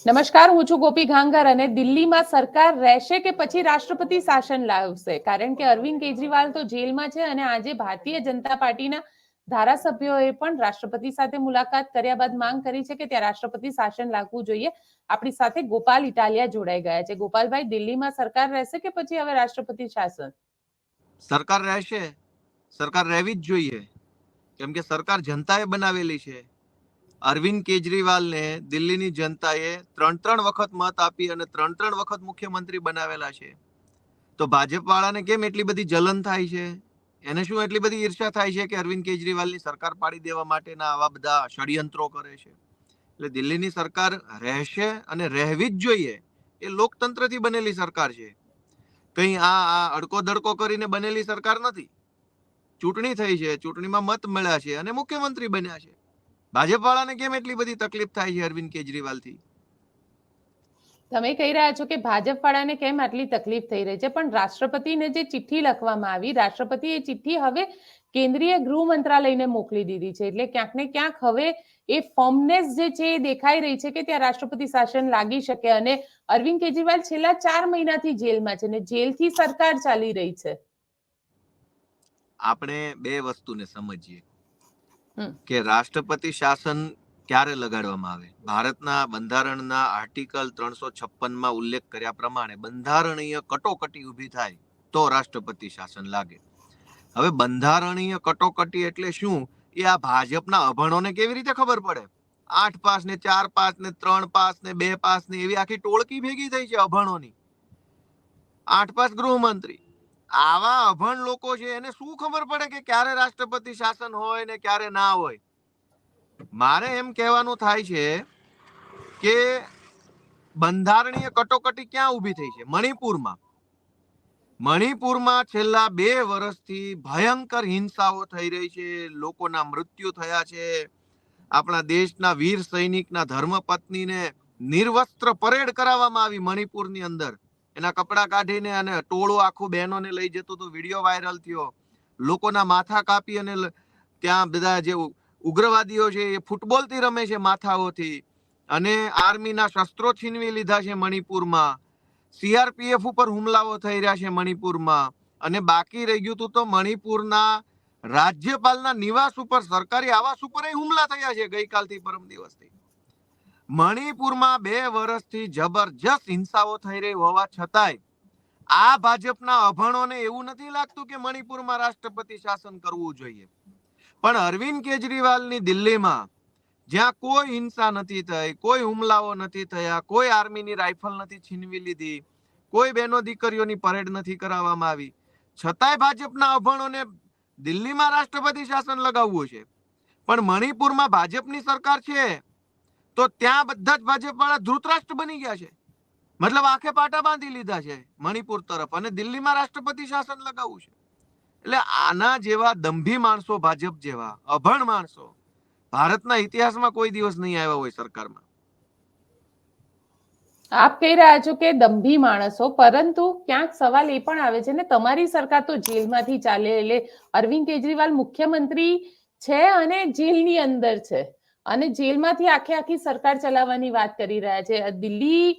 નમસ્કાર, હું છું ગોપી ઘાંગર અને દિલ્હીમાં સરકાર રહેશે કે પછી રાષ્ટ્રપતિ શાસન લાવશે? કારણ કે અરવિંદ કેજરીવાલ તો જેલમાં છે અને આજે ભારતીય જનતા પાર્ટીના ધારાસભ્યોએ પણ રાષ્ટ્રપતિ સાથે મુલાકાત કર્યા બાદ માંગ કરી છે કે ત્યાં રાષ્ટ્રપતિ શાસન લાગવું જોઈએ. આપણી સાથે ગોપાલ ઇટાલિયા જોડાઈ ગયા છે. ગોપાલભાઈ, દિલ્હીમાં સરકાર રહેશે કે પછી હવે રાષ્ટ્રપતિ શાસન? સરકાર રહેશે. સરકાર રહેવી જ જોઈએ, કેમ કે સરકાર જનતાએ બનાવેલી છે. અરવિંદ કેજરીવાલને દિલ્હીની જનતાએ ત્રણ વખત મત આપી અને ત્રણ વખત મુખ્યમંત્રી બનાવેલા છે. તો ભાજપ વાળાને કેમ એટલી બધી જલન થાય છે? એને શું એટલી બધી ઈર્ષા થાય છે કે અરવિંદ કેજરીવાલની સરકાર પાડી દેવા માટેના આવા બધા ષડયંત્રો કરે છે? એટલે દિલ્હીની સરકાર રહેશે અને રહેવી જ જોઈએ. એ લોકતંત્રથી બનેલી સરકાર છે. કઈ આ અડકો દડકો કરીને બનેલી સરકાર નથી. ચૂંટણી થઈ છે, ચૂંટણીમાં મત મળ્યા છે અને મુખ્યમંત્રી બન્યા છે. ભાજપ વાળાને કેમ એટલી બધી તકલીફ થાય છે અરવિંદ કેજરીવાલથી? તમે કહી રહ્યા છો કે ભાજપ વાળાને કેમ આટલી તકલીફ થઈ રહી છે, પણ રાષ્ટ્રપતિને જે ચિઠ્ઠી લખવામાં આવી, રાષ્ટ્રપતિએ ચિઠ્ઠી હવે કેન્દ્રીય ગૃહ મંત્રાલયને મોકલી દીધી છે. એટલે ક્યાંક ને ક્યાંક હવે એ ફોર્મનેસ જે છે એ દેખાઈ રહી છે કે ત્યાં રાષ્ટ્રપતિ શાસન લાગી શકે. અને અરવિંદ કેજરીવાલ છેલ્લા 4 મહિનાથી જેલમાં છે ને જેલથી સરકાર ચાલી રહી છે. આપણે બે વસ્તુને સમજીએ કે રાષ્ટ્રપતિ શાસન ક્યારે લગાડવામાં આવે. ભારતના બંધારણના આર્ટિકલ 356માં ઉલ્લેખ કર્યા પ્રમાણે બંધારણીય કટોકટી ઊભી થાય તો રાષ્ટ્રપતિ શાસન લાગે. હવે બંધારણીય કટોકટી એટલે શું એ આ ભાજપના અભણોને કેવી રીતે ખબર પડે? 8 પાસ ને 4 પાસ ને 3 પાસ ને 2 પાસ ને એવી આખી ટોળકી ભેગી થઈ છે અભણોની. 8 પાસ ગૃહમંત્રી. આવા અભણ લોકો છે, એને શું ખબર પડે કે ક્યારે રાષ્ટ્રપતિ શાસન હોય ને ક્યારે ના હોય? મારે એમ કહેવાનું થાય છે કે બંધારણીય કટોકટી ક્યાં ઊભી થઈ છે? મણિપુરમાં. મણિપુરમાં છેલ્લા 2 વર્ષથી ભયંકર હિંસાઓ થઈ રહી છે. લોકોના મૃત્યુ થયા છે. આપણા દેશના વીર સૈનિકના ધર્મપત્નીને નિર્વસ્ત્ર પરેડ કરાવવામાં આવી મણિપુરની અંદર. એના કપડા કાઢીને અને ટોળું આખું બહેનોને લઈ જતું તો વિડીયો વાયરલ થયો. લોકોના માથા કાપી અને ત્યાં બધા જે ઉગ્રવાદીઓ છે એ ફૂટબોલથી રમે છે માથાઓથી. અને આર્મીના શસ્ત્રો છીનવી લીધા છે મણિપુરમાં. સીઆરપીએફ ઉપર હુમલાઓ થઈ રહ્યા છે મણિપુરમાં. અને બાકી રહી ગયું તો મણિપુરના રાજ્યપાલના નિવાસ ઉપર, સરકારી આવાસ ઉપર હુમલા થયા છે ગઈકાલથી પરમ દિવસથી. મણિપુરમાં 2 વર્ષથી જબરજસ્ત હિંસાઓ થઈ રહી હોવા છતાંય આ ભાજપના અભણોને એવું નથી લાગતું કે મણિપુરમાં રાષ્ટ્રપતિ શાસન કરવું જોઈએ. પણ અરવિંદ કેજરીવાલની દિલ્હીમાં જ્યાં કોઈ હિંસા નથી થઈ, કોઈ હુમલાઓ નથી થયા, કોઈ આર્મીની રાઇફલ નથી છીનવી લીધી, કોઈ બહેનો દીકરીઓની પરેડ નથી કરાવવામાં આવી, છતાંય ભાજપના અભણોને દિલ્હીમાં રાષ્ટ્રપતિ શાસન લગાવવું છે. પણ મણિપુરમાં ભાજપની સરકાર છે તો ત્યાં બધા જ ભાજપ વાળા ધૃતરાષ્ટ્ર બની ગયા છે. મતલબ આંખે પાટા બાંધી લીધા છે મણિપુર તરફ, અને દિલ્હીમાં રાષ્ટ્રપતિ શાસન લગાવવું છે. એટલે આના જેવા દંભી માણસો, ભાજપ જેવા અભણ માણસો ભારતના ઇતિહાસમાં કોઈ દિવસ નહીં આવ્યા હોય સરકારમાં. આપ કહી રહ્યા છો કે દંભી માણસો, પરંતુ ક્યાંક સવાલ એ પણ આવે છે ને, તમારી સરકાર તો જેલમાંથી ચાલે, એટલે અરવિંદ કેજરીવાલ મુખ્યમંત્રી છે અને જેલની અંદર છે અને જેલમાંથી આખી સરકાર ચલાવવાની વાત કરી રહ્યા છે. દિલ્હી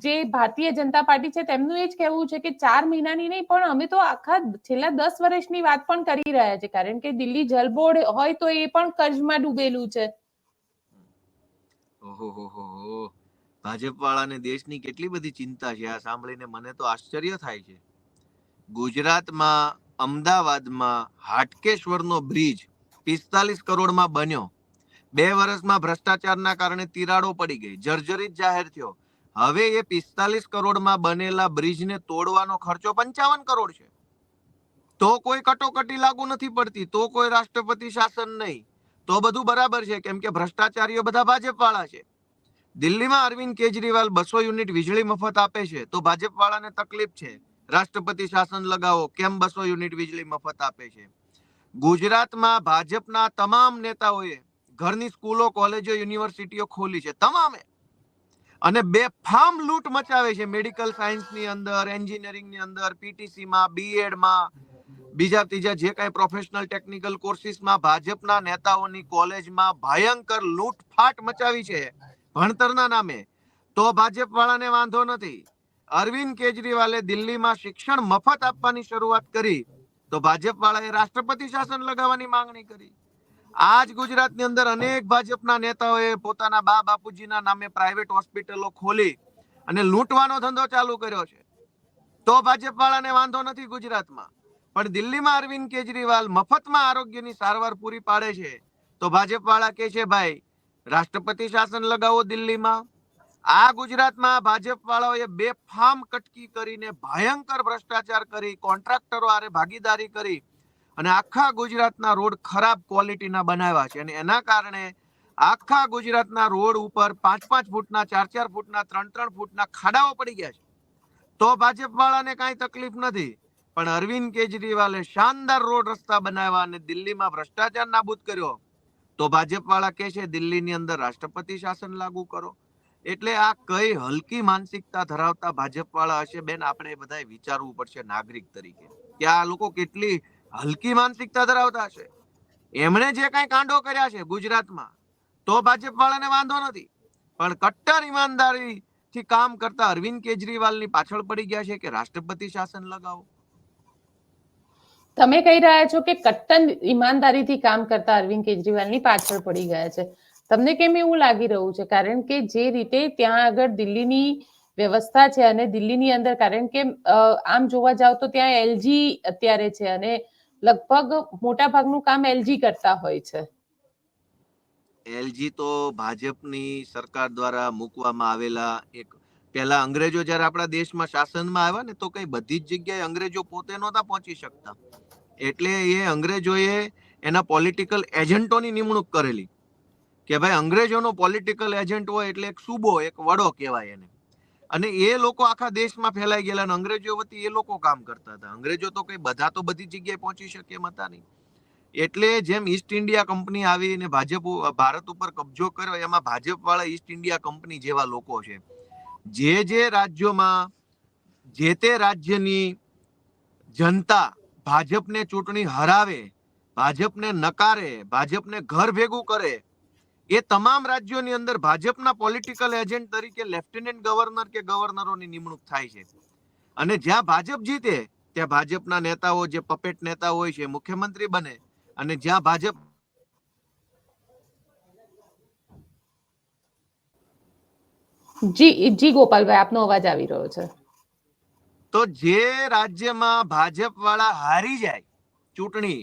જે ભારતીય જનતા પાર્ટી છે તેમનું એ જ કહેવું છે કે 4 મહિનાની નહીં, પણ અમે તો આખા છેલ્લા 10 વર્ષની વાત પણ કરી રહ્યા છે. કારણ કે દિલ્હી જલબોર્ડ હોય તો એ પણ કર્જમાં ડૂબેલું છે. ઓહો, ભાજપ વાળાને દેશની કેટલી બધી ચિંતા છે. આ સાંભળીને મને તો આશ્ચર્ય થાય છે. ગુજરાતમાં અમદાવાદમાં હાટકેશ્વરનો બ્રિજ 45 કરોડમાં બન્યો. 2 વર્ષમાં ભ્રષ્ટાચારના કારણે તિરાડો પડી ગઈ, જર્જરિત જાહેર થયો. હવે એ 45 કરોડમાં બનેલા બ્રિજને તોડવાનો ખર્ચો 55 કરોડ છે. તો કોઈ કટોકટી લાગુ નથી પડતી, તો કોઈ રાષ્ટ્રપતિ શાસન નહીં, તો બધું બરાબર છે, કેમ કે ભ્રષ્ટાચારીઓ બધા ભાજપ વાળા છે. દિલ્હીમાં અરવિંદ કેજરીવાલ 200 યુનિટ વીજળી મફત આપે છે તો ભાજપ વાળાને તકલીફ છે. રાષ્ટ્રપતિ શાસન લગાવો, કેમ 200 યુનિટ વીજળી મફત આપે છે? ગુજરાતમાં ભાજપના તમામ નેતાઓએ ઘરની સ્કૂલો, કોલેજો, યુનિવર્સિટીઓ ખોલી છે, તમામે, અને બેફામ લૂંટ મચાવે છે મેડિકલ સાયન્સની અંદર, એન્જિનિયરિંગની અંદર, પીટીસીમાં, બીએડમાં, બીજા ત્રીજા જે કાંઈ પ્રોફેશનલ ટેકનિકલ કોર્સિસમાં ભાજપના નેતાઓની કોલેજમાં ભયંકર લૂંટફાટ મચાવી છે ભણતરના નામે. તો ભાજપ વાળાને વાંધો નથી. અરવિંદ કેજરીવાલે દિલ્હીમાં શિક્ષણ મફત આપવાની શરૂઆત કરી તો ભાજપ વાળાએ રાષ્ટ્રપતિ શાસન લગાવવાની માંગણી કરી. આજ ગુજરાતની અંદર અનેક ભાજપના નેતાઓએ પોતાના બા બાપુજીના નામે પ્રાઇવેટ હોસ્પિટલો ખોલી અને લૂંટવાનો ધંધો ચાલુ કર્યો છે. તો ભાજપ વાળાને વાંધો નથી ગુજરાતમાં. પણ દિલ્હીમાં અરવિંદ કેજરીવાલ મફતમાં આરોગ્યની સારવાર પૂરી પાડે છે તો ભાજપ વાળા કે છે ભાઈ રાષ્ટ્રપતિ શાસન લગાવો દિલ્હીમાં. આ ગુજરાતમાં ભાજપ વાળાઓએ બેફામ કટકી કરીને ભયંકર ભ્રષ્ટાચાર કરી, કોન્ટ્રાક્ટરો આરે ભાગીદારી કરી અને આખા ગુજરાતના રોડ ખરાબ ક્વોલિટીના બનાવ્યા છે. અને એના કારણે આખા ગુજરાતના રોડ ઉપર 5-5 ફૂટના, 4-4 ફૂટના, 3-3 ફૂટના ખાડાઓ પડી ગયા છે. તો ભાજપ વાળાને કાંઈ તકલીફ નથી. પણ અરવિંદ કેજરીવાલે શાનદાર રોડ રસ્તા બનાવ્યા અને દિલ્હીમાં ભ્રષ્ટાચાર નાબૂદ કર્યો તો ભાજપ વાળા કહે છે દિલ્હીની અંદર રાષ્ટ્રપતિ શાસન લાગુ કરો. એટલે આ કઈ હલકી માનસિકતા ધરાવતા ભાજપ વાળા હશે બેન, આપણે બધાએ વિચારવું પડશે નાગરિક તરીકે કે આ લોકો કેટલી હલકી માનસિકતા ધરાવતા હશે. એમણે જે કાંઈ કાંડો કર્યા છે ગુજરાતમાં તો ભાજપ વાળાને વાંધો નથી, પણ કટ્ટર ઈમાનદારી થી કામ કરતા અરવિંદ કેજરીવાલની પાછળ પડી ગયા છે કે રાષ્ટ્રપતિ શાસન લગાવો. તમે કહી રહ્યા છો કે કટ્ટર ઈમાનદારીથી કામ કરતા અરવિંદ કેજરીવાલની પાછળ પડી ગયા છે. તમને કેમ એવું લાગી રહ્યું છે? કારણ કે જે રીતે ત્યાં આગળ દિલ્હીની વ્યવસ્થા છે અને દિલ્હીની અંદર, કારણ કે આમ જોવા જાવ તો ત્યાં એલજી અત્યારે છે અને લગભગ મોટા ભાગનું કામ એલજી કરતા હોય છે. એલજી તો ભાજપની સરકાર દ્વારા મૂકવામાં આવેલા એક, પહેલા અંગ્રેજો જ્યારે આપણા દેશમાં શાસનમાં આવ્યા ને તો કઈ બધી જ જગ્યાએ અંગ્રેજો પોતે નહોતા પહોંચી શકતા. એટલે એ અંગ્રેજોએ એના પોલિટિકલ એજન્ટોની નિમણૂક કરેલી કે ભાઈ અંગ્રેજોનો પોલિટિકલ એજન્ટ હોય એટલે એક સૂબો, એક વડો કહેવાય એને. અને એ લોકો આખા દેશમાં ફેલાઈ ગયેલા અને અંગ્રેજો વતી એ લોકો કામ કરતા હતા. અંગ્રેજો તો કઈ બધા તો બધી જગ્યાએ પહોંચી શકે એમ હતા નહીં. એટલે જેમ ઈસ્ટ ઇન્ડિયા કંપની આવીને ભાજપ ભારત ઉપર કબજો કર્યો, એમાં ભાજપ વાળા ઈસ્ટ ઇન્ડિયા કંપની જેવા લોકો છે. જે રાજ્યોમાં જે તે રાજ્યની જનતા ભાજપને ચૂંટણી હરાવે, ભાજપને નકારે, ભાજપને ઘર ભેગું કરે, એ તમામ રાજ્યોની અંદર ભાજપના પોલિટિકલ એજન્ટ તરીકે લેફ્ટનન્ટ ગવર્નર કે ગવર્નરોની નિમણૂક થાય છે. અને જ્યાં ભાજપ જીતે ત્યાં ભાજપના નેતાઓ, જે પપેટ નેતા હોય છે, મુખ્યમંત્રી બને. અને જ્યાં ભાજપ જી ગોપાલભાઈ, આપનો અવાજ આવી રહ્યો છે. તો જે રાજ્યમાં ભાજપ વાળા હારી જાય ચૂંટણી,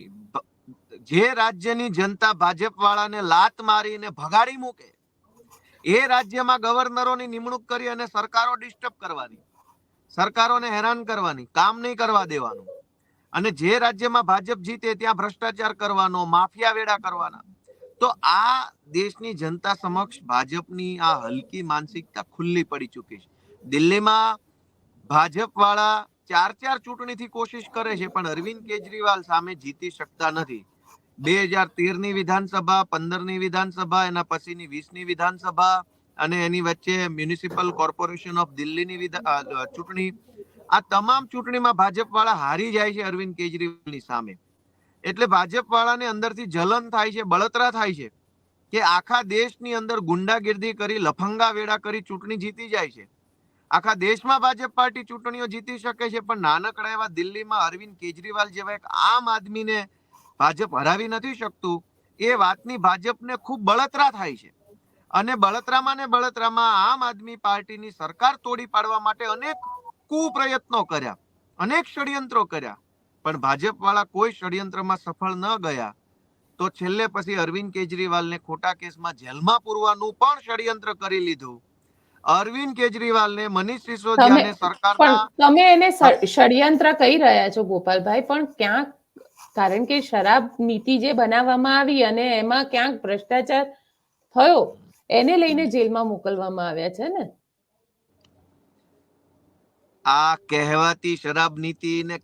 જે રાજ્યની જનતા ભાજપ વાળાને લાત મારીને ભગાડી મૂકે, એ રાજ્યમાં ગવર્નરોની નિમણૂક કરી અને સરકારો ડિસ્ટર્બ કરવાની, સરકારોને હેરાન કરવાની, કામ નહીં કરવા દેવાનું. અને જે રાજ્યમાં ભાજપ જીતે ત્યાં ભ્રષ્ટાચાર કરવાનો, માફિયા વેડા કરવાના. તો આ દેશની જનતા સમક્ષ ભાજપની આ હલકી માનસિકતા ખુલ્લી પડી ચૂકી છે. દિલ્હીમાં ભાજપ વાળા 4 ચૂંટણીથી કોશિશ કરે છે પણ અરવિંદ કેજરીવાલ સામે જીતી શકતા નથી. 2013ની વિધાનસભા, 15ની વિધાનસભા, એના પછીની 20ની વિધાનસભા અને એની વચ્ચે મ્યુનિસિપલ કોર્પોરેશન ઓફ દિલ્હીની ચૂંટણી, આ તમામ ચૂંટણીમાં ભાજપ વાળા હારી જાય છે અરવિંદ કેજરીવાલની સામે. એટલે ભાજપ વાળાને અંદરથી જલન થાય છે, બળતરા થાય છે કે આખા દેશની અંદર ગુંડાગીર્દી કરી, લફંગા વેડા કરી ચૂંટણી જીતી જાય છે. આખા દેશમાં ભાજપ પાર્ટી ચૂંટણીઓ જીતી શકે છે પણ નાનકડા એવા દિલ્હીમાં અરવિંદ કેજરીવાલ જેવા એક આમ આદમીને ભાજપ હરાવી નથી શકતું. એ વાતની ભાજપને ખૂબ બળતરા થાય છે. અને બળતરામાં ને બળતરામાં આમ આદમી પાર્ટીની સરકાર તોડી પાડવા માટે અનેક કુપ્રયત્નો કર્યા, અનેક ષડયંત્રો કર્યા, પણ ભાજપ વાળા કોઈ ષડયંત્રમાં સફળ ન ગયા. તો છેલ્લે પછી અરવિંદ કેજરીવાલને ખોટા કેસમાં જેલમાં પૂરવાનું પણ ષડયંત્ર કરી લીધું. અરવિંદ કેજરીવાલને મનીષ સિસોદિયાને સરકારના, તમે એને ષડયંત્ર કહી રહ્યા છો ગોપાલભાઈ, પણ ક્યાંક, કારણ કે શરાબ નીતિ જે બનાવવામાં આવી અને એમાં ક્યાંક ભ્રષ્ટાચાર થયો, એને લઈને જેલમાં મોકલવામાં આવ્યા છે ને. આ કહેવાતી શરાબ નીતિ ને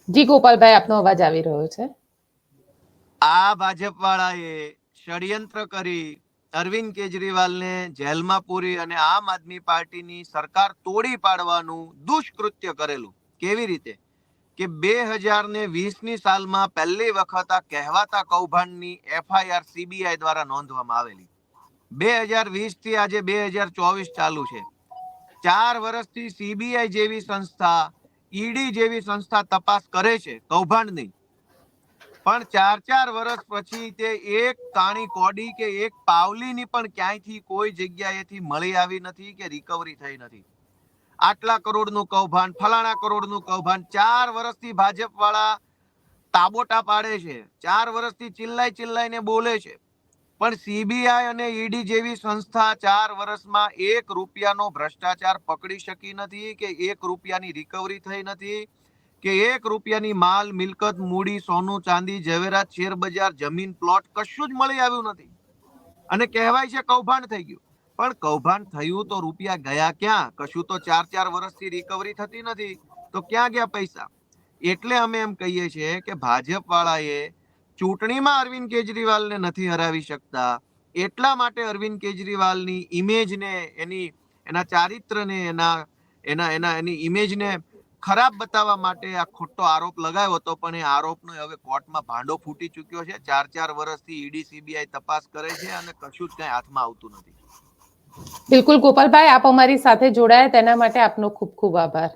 જી ગોપાલભાઈ, આપનો અવાજ આવી રહ્યો છે. આ ભાજપ વાળાએ ષડયંત્ર કરી અરવિંદ કેજરીવાલને જેલમાં પૂરી અને આમ આદમી પાર્ટીની સરકાર તોડી પાડવાનું દુષ્કૃત્ય કરેલું. કેવી રીતે કે 2020ની સાલમાં પહેલી વખત આ કહેવાતા કૌભાંડની FIR CBI દ્વારા નોંધવામાં આવેલી. 2020 થી આજે 2024 ચાલુ છે. 4 વર્ષથી CBI જેવી સંસ્થા, ઈડી જેવી સંસ્થા તપાસ કરે છે કૌભાંડની, પણ 4 વર્ષ પછી તે એક કાણી કોડી કે એક પાવલીની પણ ક્યાંયથી કોઈ જગ્યાએથી મળી આવી નથી કે રિકવરી થઈ નથી. આટલા કરોડનું કૌભાંડ, ફલાણા કરોડનું કૌભાંડ 4 વર્ષથી ભાજપ વાળા તાબોટા પાડે છે, 4 વર્ષથી ચિલ્લાઈને બોલે છે, પણ CBI અને ઈડી જેવી સંસ્થા 4 વર્ષમાં 1 રૂપિયાનો ભ્રષ્ટાચાર પકડી શકી નથી કે 1 રૂપિયાની રિકવરી થઈ નથી કે 1 રૂપિયાની માલ, મિલકત, મૂડી, સોનું, ચાંદી, ઝવેરાત, શેર બજાર, જમીન, પ્લોટ કશું જ મળી આવ્યું નથી. અને કહેવાય છે કૌભાંડ થઈ ગયું, પણ કૌભાંડ થયું તો રૂપિયા ગયા ક્યાં? કશું તો 4 વર્ષથી રિકવરી થતી નથી, તો ક્યાં ગયા પૈસા? એટલે અમે એમ કહીએ છીએ કે ભાજપ વાળાએ ચૂંટણીમાં અરવિંદ કેજરીવાલને નથી હરાવી શકતા, એટલા માટે અરવિંદ કેજરીવાલની ઇમેજને, એના ચારિત્રને, એની ઇમેજને ખરાબ બતાવવા માટે આ ખોટો આરોપ લગાવ્યો હતો. પણ એ આરોપનો હવે કોર્ટમાં ભાંડો ફૂટી ચૂક્યો છે. 4 વર્ષથી ઈડી CBI તપાસ કરે છે અને કશું જ કઈ હાથમાં આવતું નથી. બિલકુલ ગોપાલભાઈ, આપ અમારી સાથે જોડાયા તેના માટે આપનો ખૂબ ખૂબ આભાર.